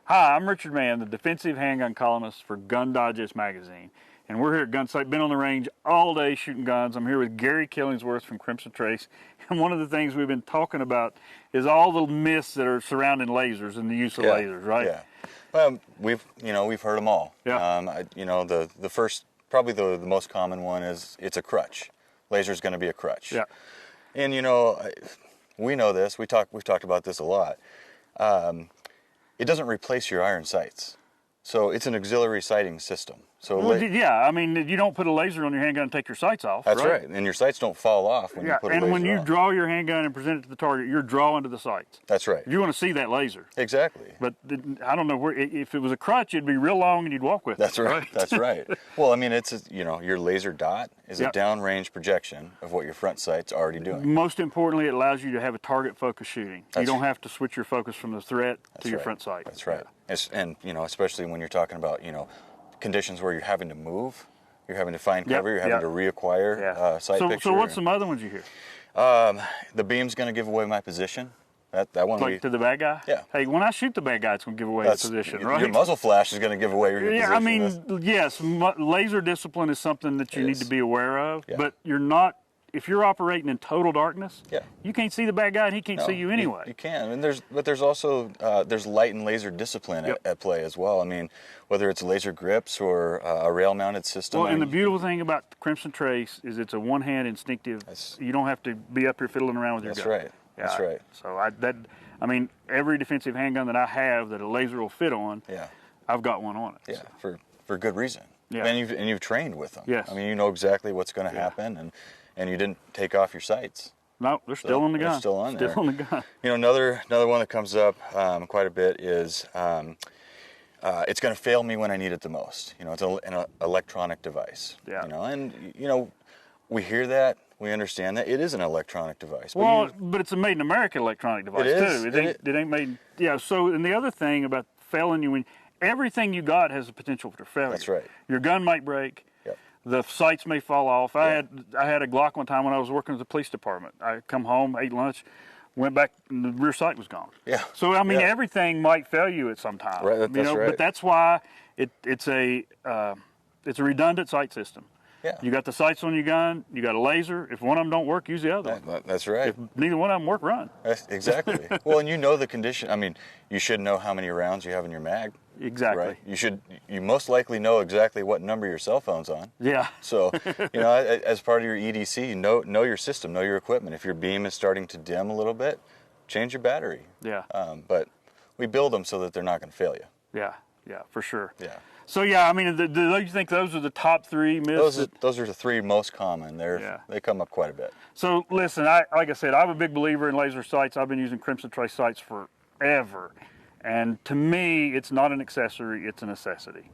Hi, I'm Richard Mann, the defensive handgun columnist for Gun Digest magazine. And we're here at Gunsite, been on the range all day shooting guns. I'm here with Gary Killingsworth from Crimson Trace. And one of the things we've been talking about is all the myths that are surrounding lasers and the use of lasers, right? Yeah. Well, we've heard them all. Yeah. The first, probably the most common one is it's a crutch. Laser's going to be a crutch. Yeah. And we know this. We've talked about this a lot. It doesn't replace your iron sights. So it's an auxiliary sighting system. So well, yeah, I mean, you don't put a laser on your handgun and take your sights off. That's right. And your sights don't fall off when you put a laser on. And when you draw your handgun and present it to the target, you're drawing to the sights. That's right. You want to see that laser. Exactly. But I don't know where. If it was a crutch, it'd be real long and you'd walk with it. That's right. That's right. Well, I mean, it's your laser dot is a downrange projection of what your front sight's already doing. Most importantly, it allows you to have a target focus shooting. You don't have to switch your focus from the threat to your front sight. That's right. And especially when you're talking about conditions where you're having to move, you're having to find cover, you're having to reacquire sight picture. So what's some other ones you hear? The beam's going to give away my position. That one. Like to the bad guy? Yeah. Hey, when I shoot the bad guy, it's going to give away the position, right? Your muzzle flash is going to give away your position. Yeah, I mean, yes, laser discipline is something that you need to be aware of, but you're not. If you're operating in total darkness, you can't see the bad guy and he can't see you anyway. You can, and there's also there's light and laser discipline at play as well. I mean, whether it's laser grips or a rail-mounted system. Well, and the beautiful thing about Crimson Trace is it's a one-hand instinctive. You don't have to be up here fiddling around with your gun. That's right. That's right. So I mean, every defensive handgun that I have that a laser will fit on, I've got one on it. Yeah, so. for good reason. Yeah. And you've trained with them. Yes. I mean, you know exactly what's going to happen, and you didn't take off your sights. No, they're still on the gun. They're still on there. Still on the gun. Another one that comes up quite a bit is it's going to fail me when I need it the most. It's an electronic device. Yeah. And we hear that, we understand that it is an electronic device. But it's a made in America electronic device too. It ain't made. Yeah. So and the other thing about failing you, when everything you got has the potential for failure. That's right. Your gun might break. The sights may fall off. I had a Glock one time when I was working at the police department. I come home, ate lunch, went back, and the rear sight was gone. Yeah. So I mean, everything might fail you at some time. Right. That's right. But that's why it's a redundant sight system. Yeah. You got the sights on your gun. You got a laser. If one of them don't work, use the other one. That's right. If neither one of them work, run. Exactly. Well, and the condition. I mean, you should know how many rounds you have in your mag. Exactly. Right? You most likely know exactly what number your cell phone's on. Yeah. So, as part of your EDC, know your system, know your equipment. If your beam is starting to dim a little bit, change your battery. Yeah. But we build them so that they're not going to fail you. Yeah. Yeah, for sure. Yeah. So I mean, do you think those are the top three myths? Those are the three most common. They come up quite a bit. So listen, like I said, I'm a big believer in laser sights. I've been using Crimson Trace sights forever, and to me, it's not an accessory; it's a necessity.